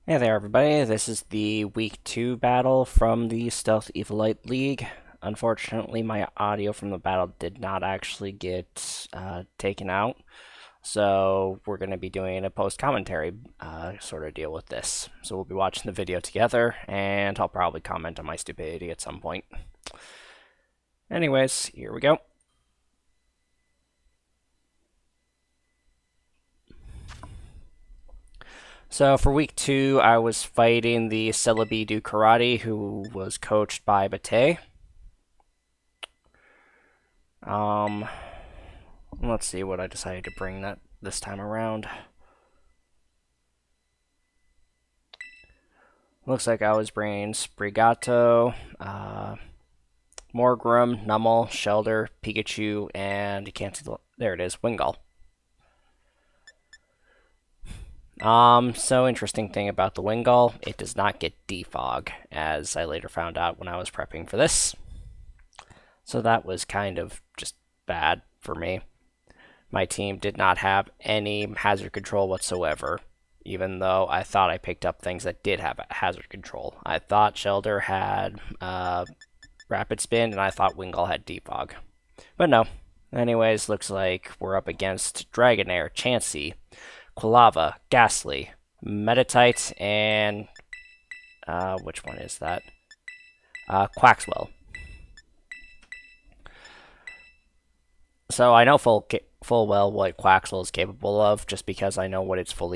Hey there, everybody. This is the Week 2 battle from the Stealth Eviolite League. Unfortunately, my audio from the battle did not actually get taken out, so we're going to be doing a post-commentary sort of deal with this. So we'll be watching the video together, and I'll probably comment on my stupidity at some point. Anyways, here we go. So for week 2, I was fighting the Celebi-Do Karate, who was coached by Betei. Let's see what I decided to bring that this time around. Looks like I was bringing Sprigato, Morgrim, Nummel, Shelder, Pikachu, and you can't see there it is, Wingull. So interesting thing about the Wingull, it does not get defog, as I later found out when I was prepping for this. So that was kind of just bad for me. My team did not have any hazard control whatsoever, even though I thought I picked up things that did have hazard control. I thought Shelder had Rapid Spin, and I thought Wingull had Defog. But no. Anyways, looks like we're up against Dragonair, Chansey, Quilava, Ghastly, Meditite, and which one is that? Quaxwell. So I know full well what Quaxwell is capable of, just because I know what its full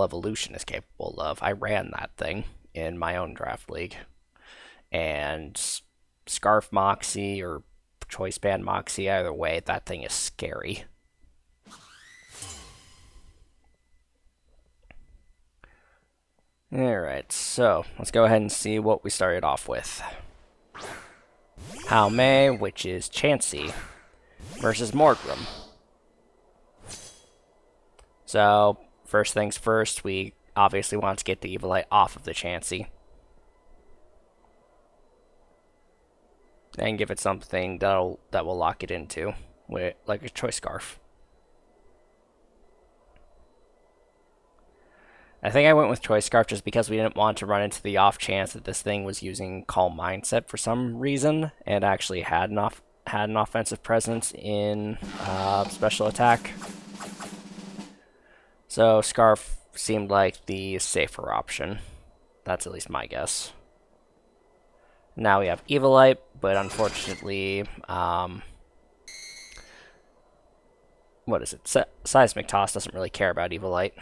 evolution is capable of. I ran that thing in my own draft league, and Scarf Moxie or Choice Band Moxie, either way, that thing is scary. Alright, so let's go ahead and see what we started off with. Haume, which is Chansey, versus Morgrim. So, first things first, we obviously want to get the Eviolite off of the Chansey. And give it something that will lock it into, like a Choice Scarf. I think I went with Choice Scarf just because we didn't want to run into the off chance that this thing was using Calm Mindset for some reason, and actually had an offensive presence in special attack. So Scarf seemed like the safer option. That's at least my guess. Now we have Eviolite, but unfortunately, what is it? Seismic Toss doesn't really care about Eviolite.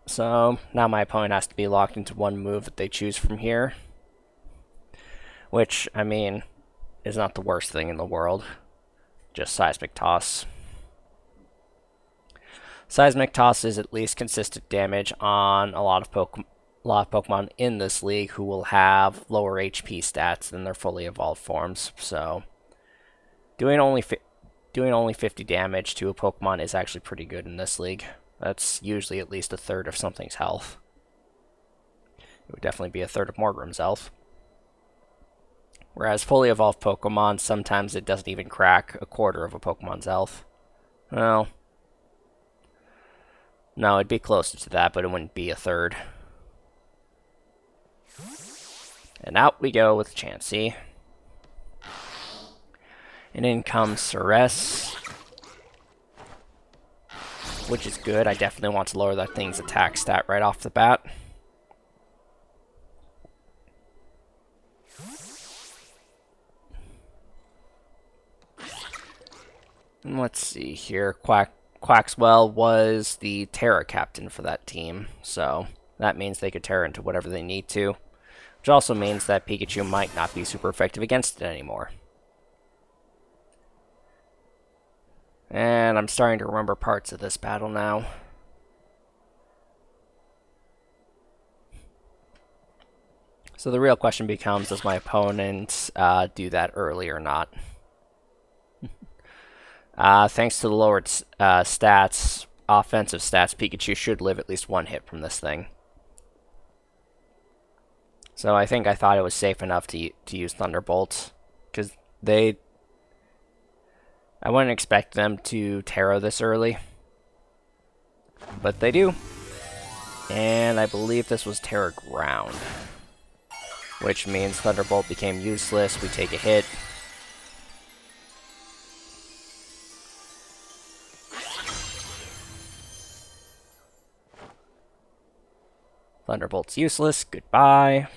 So now my opponent has to be locked into one move that they choose from here. Which, I mean, is not the worst thing in the world. Just Seismic Toss. Seismic Toss is at least consistent damage on a lot of Pokemon in this league who will have lower HP stats than their fully evolved forms. So doing only 50 damage to a Pokemon is actually pretty good in this league. That's usually at least a third of something's health. It would definitely be a third of Morgrim's health. Whereas fully evolved Pokemon, sometimes it doesn't even crack a quarter of a Pokemon's health. Well, no, it'd be closer to that, but it wouldn't be a third. And out we go with Chansey. And in comes Ceres, which is good. I definitely want to lower that thing's attack stat right off the bat. And let's see here. Quaxwell was the Terra captain for that team, so that means they could Terra into whatever they need to, which also means that Pikachu might not be super effective against it anymore. And I'm starting to remember parts of this battle now. So the real question becomes, does my opponent do that early or not? Thanks to the lowered stats, offensive stats, Pikachu should live at least one hit from this thing. So I think I thought it was safe enough to use Thunderbolt, because they I wouldn't expect them to Terra this early, but they do. And I believe this was Terra Ground, which means Thunderbolt became useless. We take a hit. Thunderbolt's useless. Goodbye.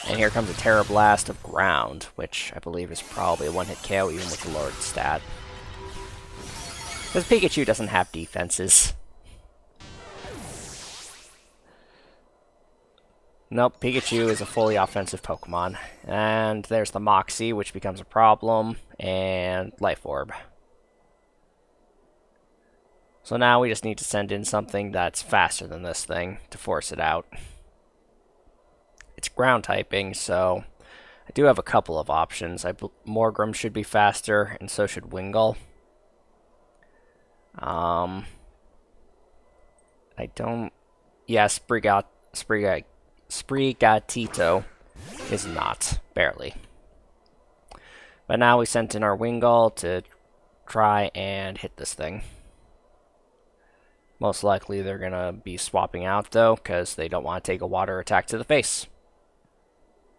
And here comes a Terra Blast of Ground, which I believe is probably a one-hit KO even with the lowered stat. Because Pikachu doesn't have defenses. Nope, Pikachu is a fully offensive Pokemon. And there's the Moxie, which becomes a problem, and Life Orb. So now we just need to send in something that's faster than this thing to force it out. It's ground typing, so I do have a couple of options. Morgrem should be faster, and so should Wingull. I don't... Yeah, Sprigatito is not, barely. But now we sent in our Wingull to try and hit this thing. Most likely they're going to be swapping out, though, because they don't want to take a water attack to the face.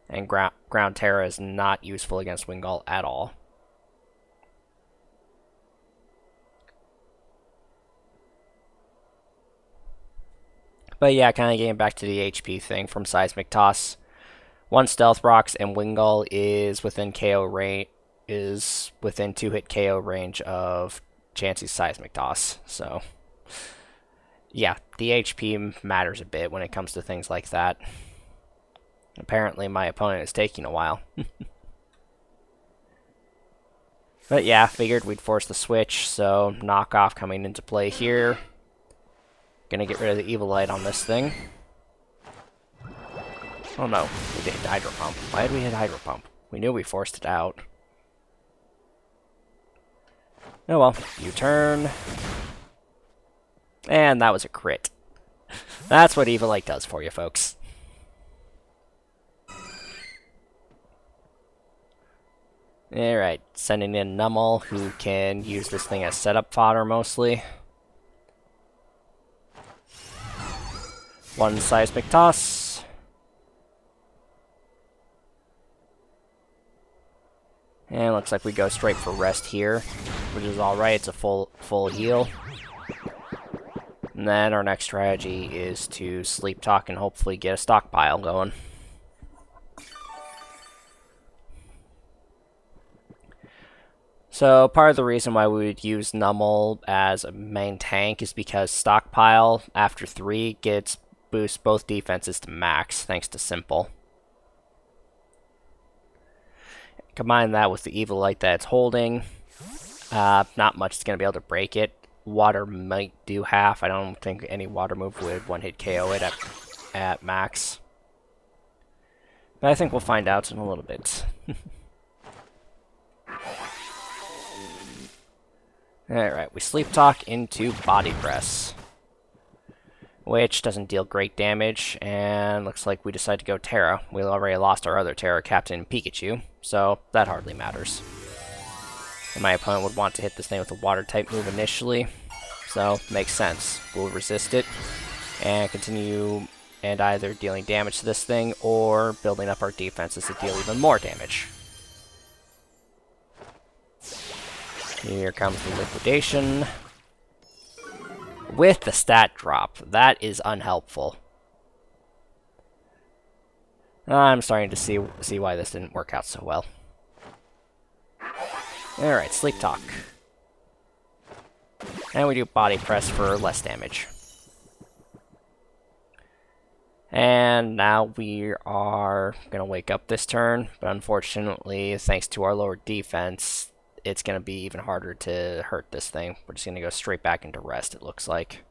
And Ground Terra is not useful against Wingull at all. But yeah, kind of getting back to the HP thing from Seismic Toss. 1 Stealth Rocks and Wingull is within KO range, is within 2-hit KO range of Chansey's Seismic Toss. So yeah, the HP matters a bit when it comes to things like that. Apparently my opponent is taking a while. But yeah, figured we'd force the switch, so knockoff coming into play here. Gonna get rid of the Eviolite on this thing. Oh no, we did Hydro Pump. Why did we hit Hydro Pump? We knew we forced it out. Oh well, U-turn. And that was a crit. That's what Eviolite does for you, folks. Alright, sending in Numel, who can use this thing as setup fodder mostly. 1 Seismic Toss. And looks like we go straight for rest here, which is alright, it's a full heal. And then our next strategy is to Sleep Talk and hopefully get a stockpile going. So part of the reason why we would use Numel as a main tank is because Stockpile, after 3, boosts both defenses to max, thanks to Simple. Combine that with the Eviolite that it's holding. Not much is going to be able to break it. Water might do half. I don't think any water move would one-hit KO it at max. But I think we'll find out in a little bit. Alright, we Sleep Talk into Body Press, which doesn't deal great damage, and looks like we decide to go Terra. We already lost our other Terra Captain, Pikachu, so that hardly matters. And my opponent would want to hit this thing with a Water-type move initially, so makes sense. We'll resist it, and continue and either dealing damage to this thing, or building up our defenses to deal even more damage. Here comes the Liquidation. With the stat drop. That is unhelpful. I'm starting to see why this didn't work out so well. Alright, Sleep Talk. And we do Body Press for less damage. And now we are going to wake up this turn, but unfortunately, thanks to our lower defense, it's going to be even harder to hurt this thing. We're just going to go straight back into rest, it looks like.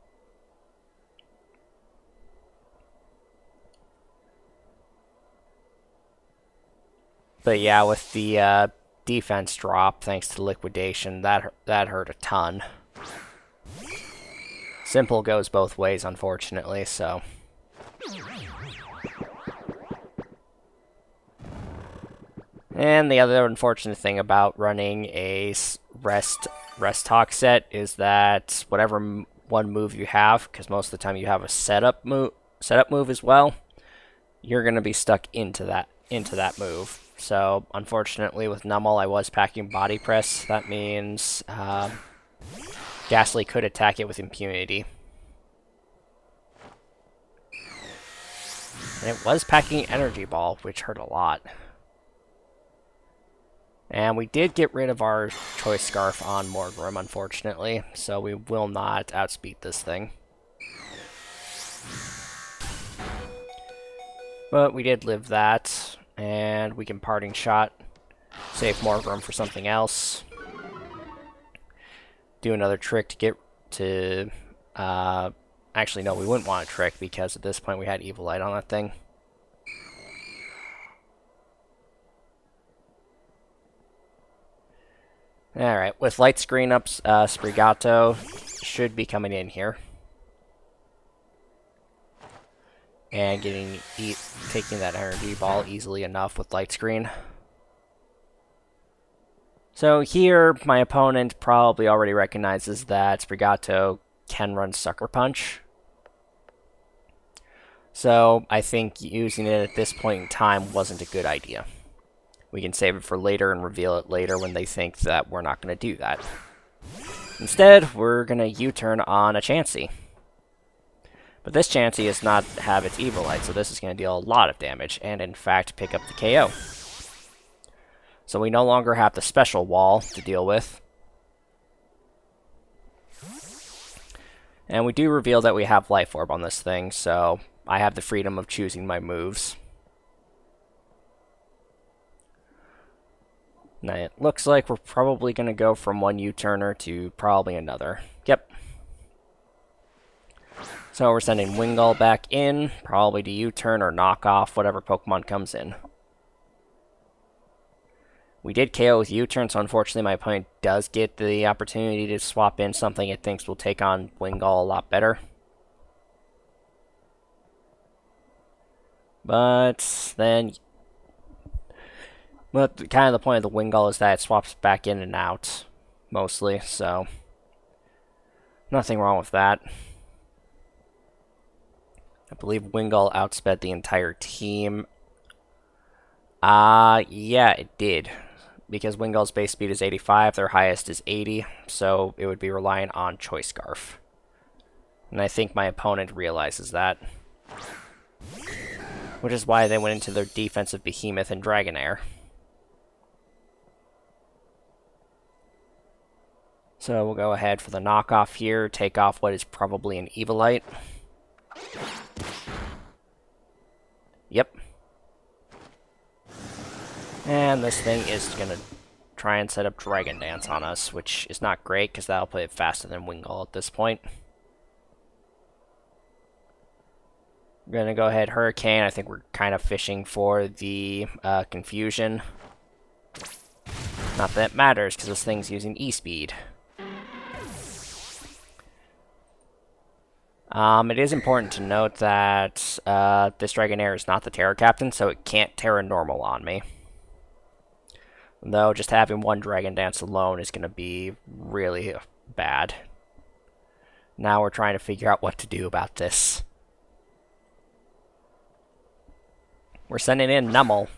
But yeah, with the defense drop, thanks to Liquidation, that hurt a ton. Simple goes both ways, unfortunately, so... And the other unfortunate thing about running a rest talk set is that whatever one move you have, because most of the time you have a setup move as well, you're going to be stuck into that move. So unfortunately with Nummel I was packing body press. That means Ghastly could attack it with impunity. And it was packing Energy Ball, which hurt a lot. And we did get rid of our Choice Scarf on Morgrim, unfortunately, so we will not outspeed this thing. But we did live that, and we can Parting Shot, save Morgrim for something else. Do another trick to get to... actually, no, we wouldn't want a trick, because at this point we had Eviolite on that thing. Alright, with Light Screen up, Sprigato should be coming in here. And taking that Energy Ball easily enough with Light Screen. So here, my opponent probably already recognizes that Sprigato can run Sucker Punch. So I think using it at this point in time wasn't a good idea. We can save it for later and reveal it later when they think that we're not going to do that. Instead, we're going to U-turn on a Chansey. But this Chansey does not have its Eviolite, so this is going to deal a lot of damage, and in fact pick up the KO. So we no longer have the special wall to deal with. And we do reveal that we have Life Orb on this thing, so I have the freedom of choosing my moves. Now it looks like we're probably going to go from one U-turner to probably another. Yep. So we're sending Wingull back in, probably to U-turn or knock off whatever Pokemon comes in. We did KO with U-turn, so unfortunately my opponent does get the opportunity to swap in something it thinks will take on Wingull a lot better. But then... But kind of the point of the Wingull is that it swaps back in and out, mostly, so... Nothing wrong with that. I believe Wingull outsped the entire team. Yeah, it did. Because Wingull's base speed is 85, their highest is 80, so it would be relying on Choice Scarf. And I think my opponent realizes that. Which is why they went into their defensive Behemoth and Dragonair. So we'll go ahead for the knockoff here, take off what is probably an Eviolite. Yep. And this thing is going to try and set up Dragon Dance on us, which is not great, because that'll play it faster than Wingull at this point. We're going to go ahead Hurricane. I think we're kind of fishing for the confusion. Not that it matters, because this thing's using E-Speed. It is important to note that this Dragonair is not the Terra Captain, so it can't Terra Normal on me. Though just having one Dragon Dance alone is going to be really bad. Now we're trying to figure out what to do about this. We're sending in Nummel.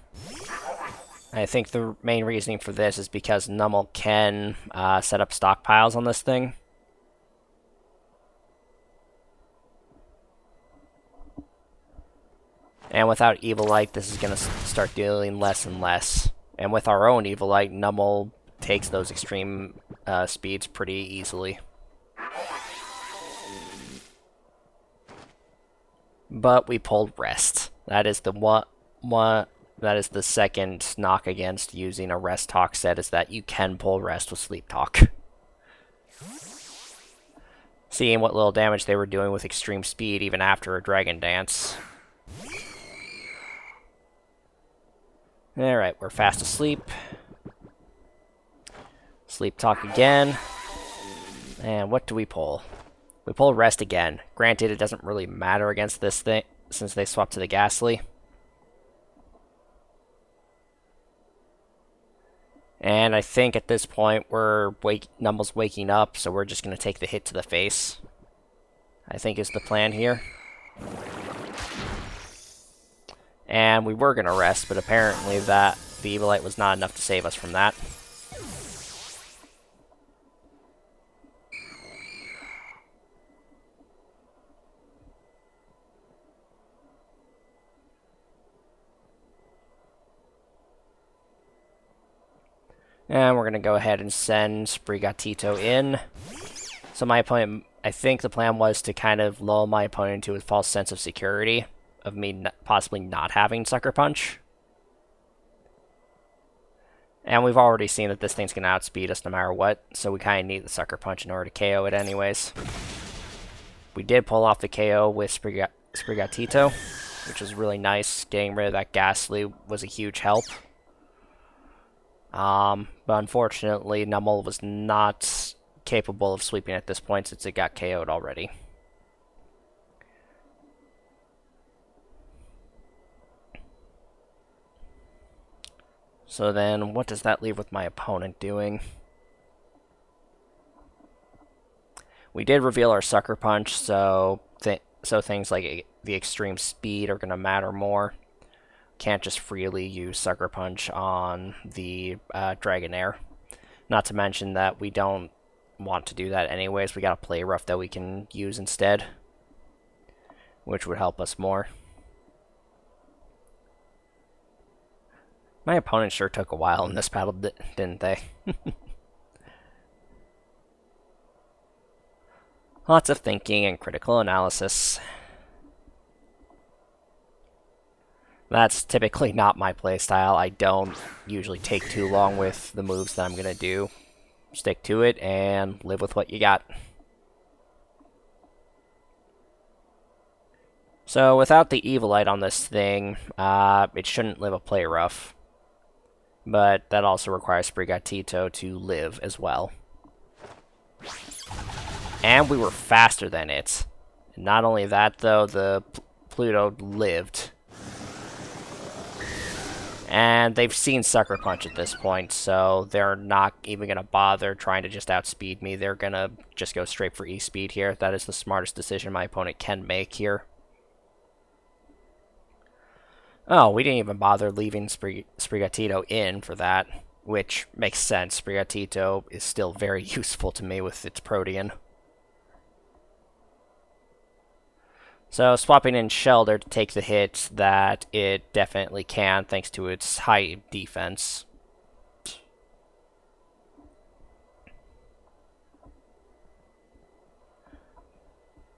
I think the main reasoning for this is because Nummel can set up stockpiles on this thing. And without Eviolite, this is going to start dealing less and less. And with our own Eviolite, Nummel takes those extreme speeds pretty easily. But we pulled Rest. That is the that is the second knock against using a Rest Talk set, is that you can pull Rest with Sleep Talk. Seeing what little damage they were doing with extreme speed even after a Dragon Dance. Alright, we're fast asleep. Sleep Talk again. And what do we pull? We pull Rest again. Granted, it doesn't really matter against this thing, since they swapped to the Ghastly. And I think at this point Numble's waking up, so we're just going to take the hit to the face. I think is the plan here. And we were going to rest, but apparently the Eviolite was not enough to save us from that. And we're going to go ahead and send Sprigatito in. So my opponent, I think the plan was to kind of lull my opponent into a false sense of security of me possibly not having Sucker Punch. And we've already seen that this thing's going to outspeed us no matter what, so we kind of need the Sucker Punch in order to KO it anyways. We did pull off the KO with Sprigatito, which was really nice. Getting rid of that Ghastly was a huge help. But unfortunately, Numble was not capable of sweeping at this point since it got KO'd already. So then, what does that leave with my opponent doing? We did reveal our Sucker Punch, so things like the extreme speed are going to matter more. Can't just freely use Sucker Punch on the Dragonair. Not to mention that we don't want to do that anyways. We got a Play Rough that we can use instead, which would help us more. My opponent sure took a while in this battle, didn't they? Lots of thinking and critical analysis. That's typically not my playstyle. I don't usually take too long with the moves that I'm going to do. Stick to it and live with what you got. So without the Eviolite on this thing, it shouldn't live a Play Rough. But that also requires Sprigatito to live as well. And we were faster than it. Not only that, though, the Pluto lived. And they've seen Sucker Punch at this point, so they're not even going to bother trying to just outspeed me. They're going to just go straight for E-Speed here. That is the smartest decision my opponent can make here. Oh, we didn't even bother leaving Sprigatito in for that, which makes sense. Sprigatito is still very useful to me with its Protean. So swapping in Shelter to take the hit that it definitely can, thanks to its high defense.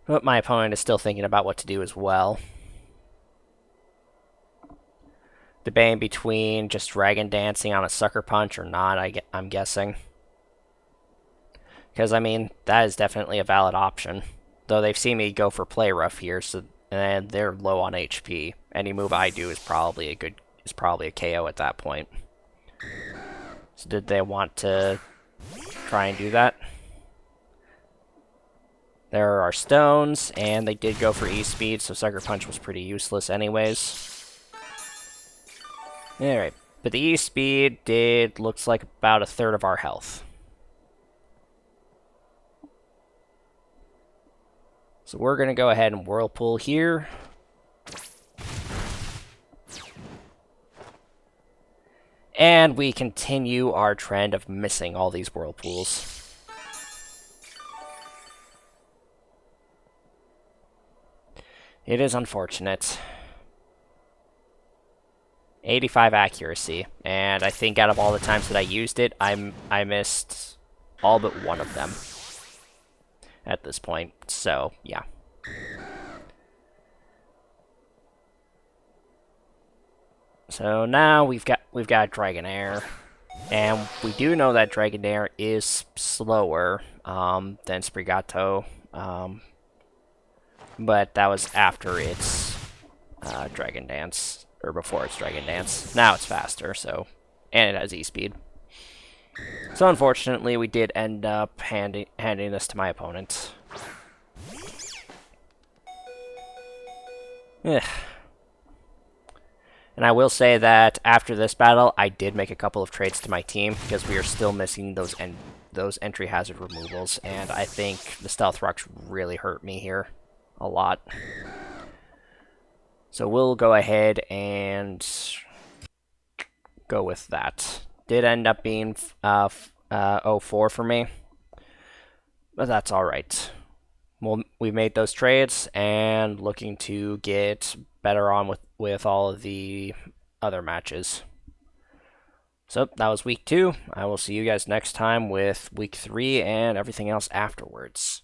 But my opponent is still thinking about what to do as well. Debating between just Dragon Dancing on a Sucker Punch or not, I'm guessing. Because, I mean, that is definitely a valid option. Though they've seen me go for Play Rough here, and they're low on HP. Any move I do is probably a KO at that point. So did they want to try and do that? There are stones, and they did go for E-Speed, so Sucker Punch was pretty useless anyways. Alright, but the E-Speed looks like about a third of our health. So we're going to go ahead and Whirlpool here. And we continue our trend of missing all these Whirlpools. It is unfortunate. 85 accuracy, and I think out of all the times that I used it, I missed all but one of them at this point, so yeah. So now we've got Dragonair, and we do know that Dragonair is slower than Sprigato, but that was after its Dragon Dance. Or before its Dragon Dance. Now it's faster, so... And it has E-Speed. So unfortunately, we did end up handing this to my opponent. Ugh. And I will say that after this battle, I did make a couple of trades to my team because we are still missing those entry hazard removals, and I think the Stealth Rocks really hurt me here a lot. So we'll go ahead and go with that. Did end up being 04 for me, but that's alright. We made those trades and looking to get better on with all of the other matches. So that was week 2. I will see you guys next time with week 3 and everything else afterwards.